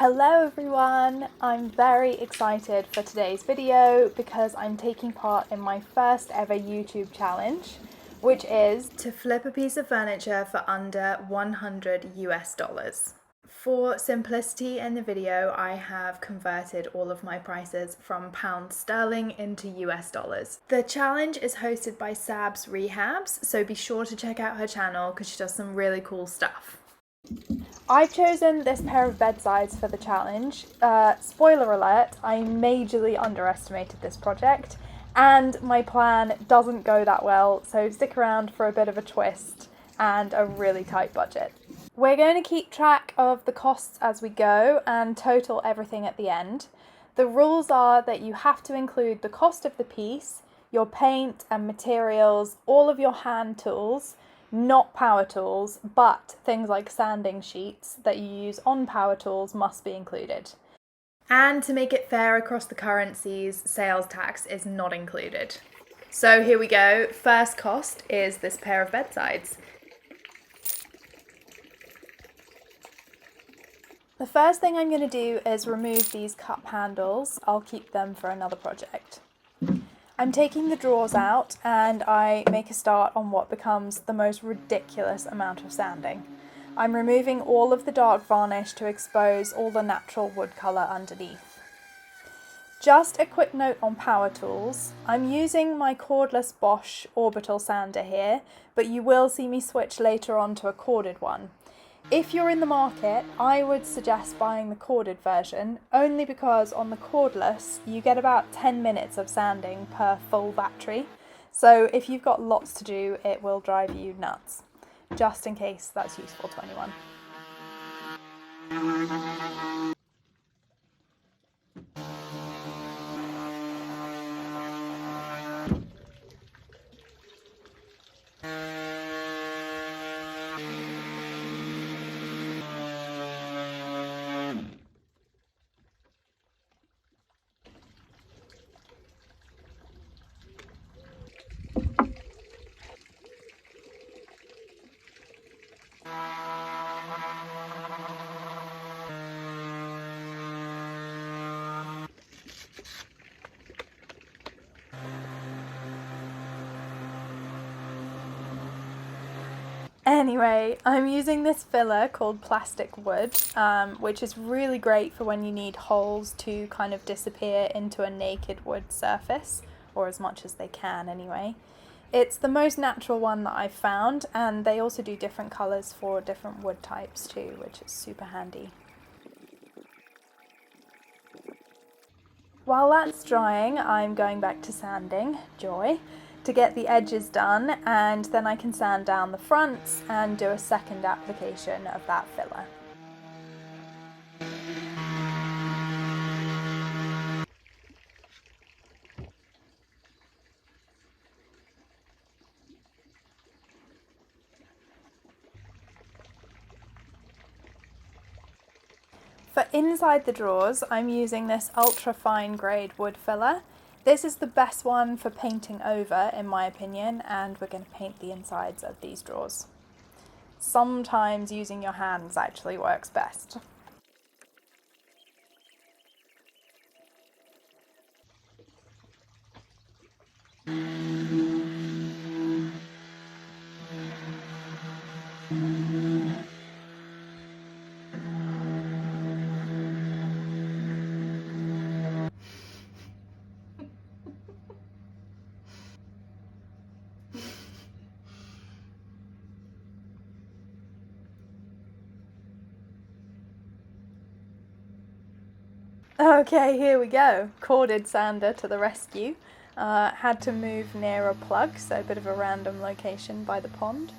Hello everyone! I'm very excited for today's video because I'm taking part in my first ever YouTube challenge, which is to flip a piece of furniture for under 100 US dollars. For simplicity in the video, I have converted all of my prices from pounds sterling into US dollars. The challenge is hosted by Sab's Rehabs, so be sure to check out her channel because she does some really cool stuff. I've chosen this pair of bedsides for the challenge. Spoiler alert, I majorly underestimated this project and my plan doesn't go that well, so stick around for a bit of a twist and a really tight budget. We're going to keep track of the costs as we go and total everything at the end. The rules are that you have to include the cost of the piece, your paint and materials, all of your hand tools, not power tools, but things like sanding sheets that you use on power tools must be included. And to make it fair across the currencies, sales tax is not included. So here we go. First cost is this pair of bedsides. The first thing I'm going to do is remove these cup handles. I'll keep them for another project. I'm taking the drawers out and I make a start on what becomes the most ridiculous amount of sanding. I'm removing all of the dark varnish to expose all the natural wood colour underneath. Just a quick note on power tools. I'm using my cordless Bosch orbital sander here, but you will see me switch later on to a corded one. If you're in the market, I would suggest buying the corded version, only because on the cordless you get about 10 minutes of sanding per full battery, so if you've got lots to do it will drive you nuts, just in case that's useful to anyone. Anyway, I'm using this filler called plastic wood, which is really great for when you need holes to kind of disappear into a naked wood surface, or as much as they can anyway. It's the most natural one that I've found, and they also do different colours for different wood types too, which is super handy. While that's drying, I'm going back to sanding, joy, to get the edges done, and then I can sand down the fronts and do a second application of that filler. For inside the drawers, I'm using this ultra fine grade wood filler. This is the best one for painting over, in my opinion, and we're going to paint the insides of these drawers. Sometimes using your hands actually works best. Okay, here we go. Corded sander to the rescue. Had to move near a plug, so a bit of a random location by the pond.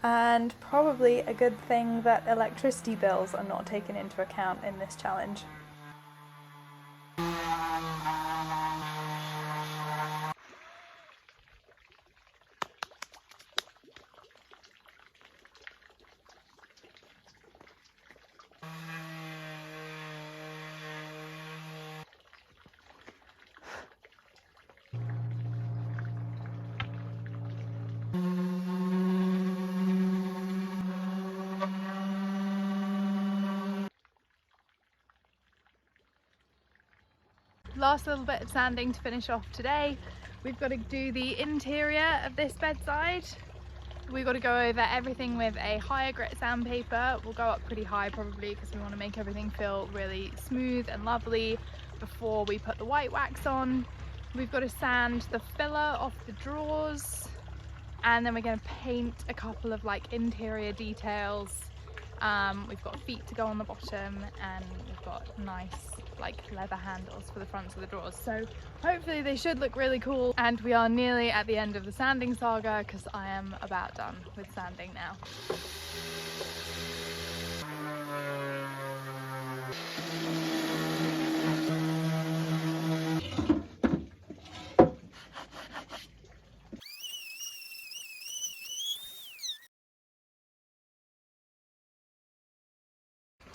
And probably a good thing that electricity bills are not taken into account in this challenge. last little bit of sanding to finish off today. We've got to do the interior of this bedside. We've got to go over everything with a higher grit sandpaper. We'll go up pretty high probably because we want to make everything feel really smooth and lovely before we put the white wax on. We've got to sand the filler off the drawers, and then we're going to paint a couple of like interior details. We've got feet to go on the bottom, and we've got nice like leather handles for the fronts of the drawers. So hopefully they should look really cool, and we are nearly at the end of the sanding saga because I am about done with sanding now.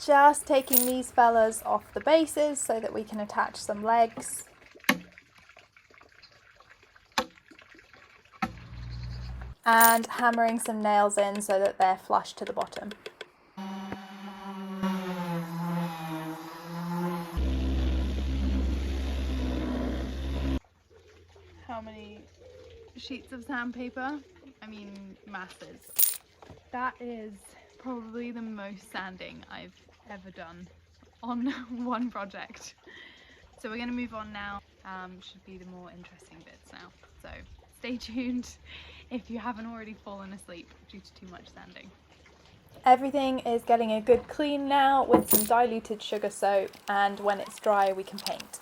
Just taking these fellas off the bases so that we can attach some legs. And hammering some nails in so that they're flush to the bottom. How many sheets of sandpaper? I mean, masses. That is probably the most sanding I've ever done on one project. So we're going to move on now. Should be the more interesting bits now. So stay tuned if you haven't already fallen asleep due to too much sanding. Everything is getting a good clean now with some diluted sugar soap, and when it's dry we can paint.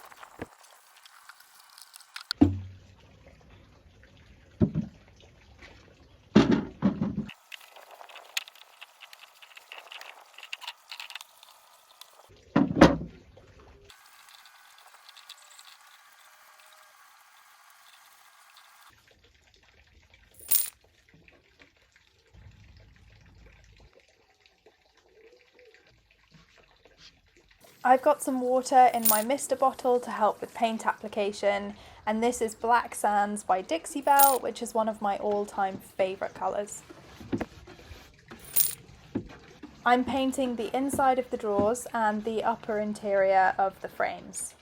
I've got some water in my mister bottle to help with paint application, and this is Black Sands by Dixie Belle, which is one of my all-time favourite colours. I'm painting the inside of the drawers and the upper interior of the frames.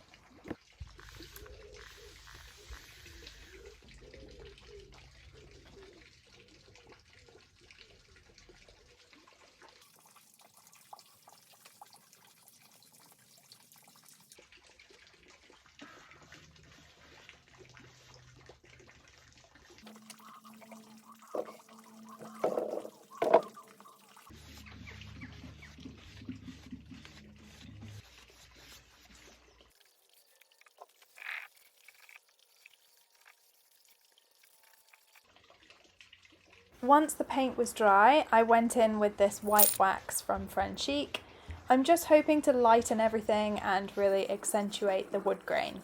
Once the paint was dry, I went in with this white wax from French Chic. I'm just hoping to lighten everything and really accentuate the wood grain.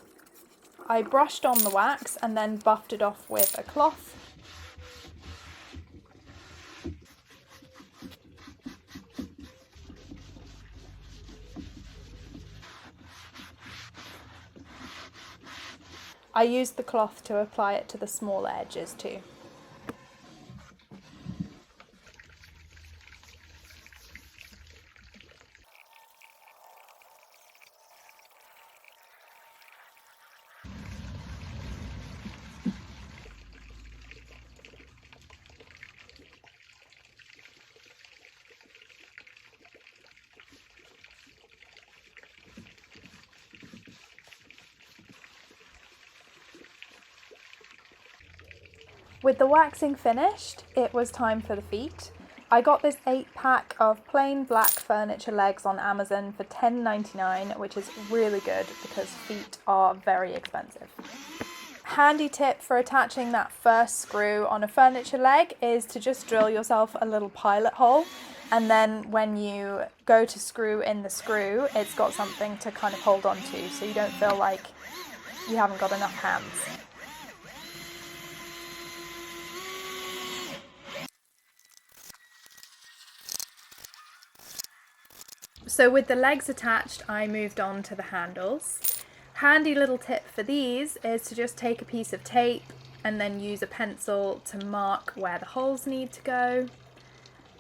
I brushed on the wax and then buffed it off with a cloth. I used the cloth to apply it to the smaller edges too. With the waxing finished, it was time for the feet. I got this 8-pack of plain black furniture legs on Amazon for $10.99, which is really good because feet are very expensive. Handy tip for attaching that first screw on a furniture leg is to just drill yourself a little pilot hole, and then when you go to screw in the screw, it's got something to kind of hold on to so you don't feel like you haven't got enough hands. So with the legs attached, I moved on to the handles. Handy little tip for these is to just take a piece of tape and then use a pencil to mark where the holes need to go.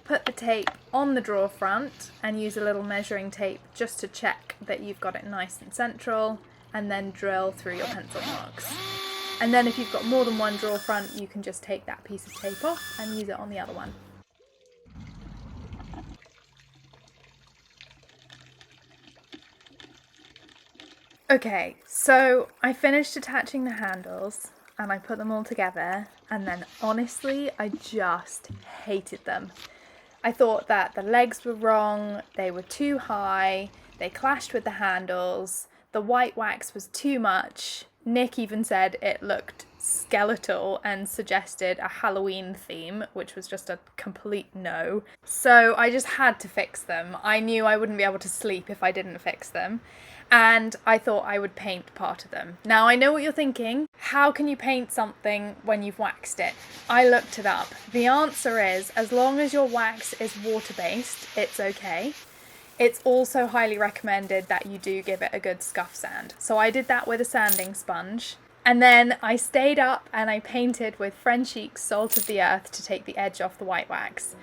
Put the tape on the drawer front and use a little measuring tape just to check that you've got it nice and central, and then drill through your pencil marks. And then if you've got more than one drawer front, you can just take that piece of tape off and use it on the other one. Okay, so I finished attaching the handles and I put them all together, and then honestly, I just hated them. I thought that the legs were wrong, they were too high, they clashed with the handles, the white wax was too much. Nick even said it looked skeletal and suggested a Halloween theme, which was just a complete no. So I just had to fix them. I knew I wouldn't be able to sleep if I didn't fix them. And I thought I would paint part of them. Now I know what you're thinking. How can you paint something when you've waxed it? I looked it up. The answer is, as long as your wax is water-based, it's okay. It's also highly recommended that you do give it a good scuff sand. So I did that with a sanding sponge. And then I stayed up and I painted with Frenchique's Salt of the Earth to take the edge off the white wax.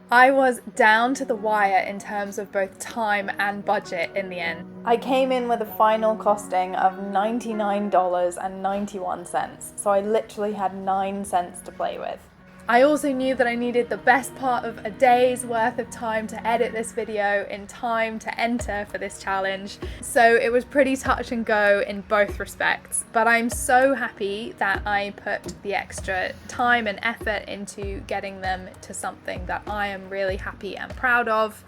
I was down to the wire in terms of both time and budget in the end. I came in with a final costing of $99.91, so I literally had 9 cents to play with. I also knew that I needed the best part of a day's worth of time to edit this video in time to enter for this challenge, so it was pretty touch and go in both respects. But I'm so happy that I put the extra time and effort into getting them to something that I am really happy and proud of,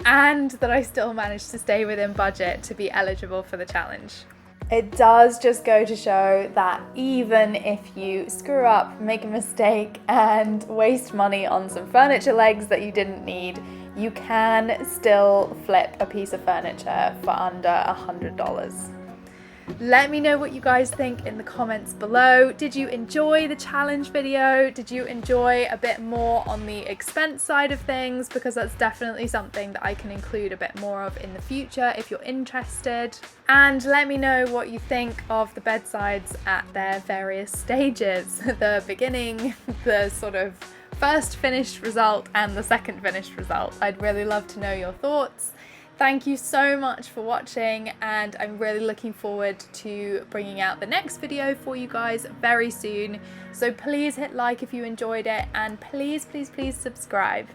and that I still managed to stay within budget to be eligible for the challenge. It does just go to show that even if you screw up, make a mistake and waste money on some furniture legs that you didn't need, you can still flip a piece of furniture for under $100. Let me know what you guys think in the comments below. Did you enjoy the challenge video? Did you enjoy a bit more on the expense side of things? Because that's definitely something that I can include a bit more of in the future if you're interested. And let me know what you think of the bedsides at their various stages. The beginning, the sort of first finished result and the second finished result. I'd really love to know your thoughts. Thank you so much for watching, and I'm really looking forward to bringing out the next video for you guys very soon. So please hit like if you enjoyed it, and please, please, please subscribe.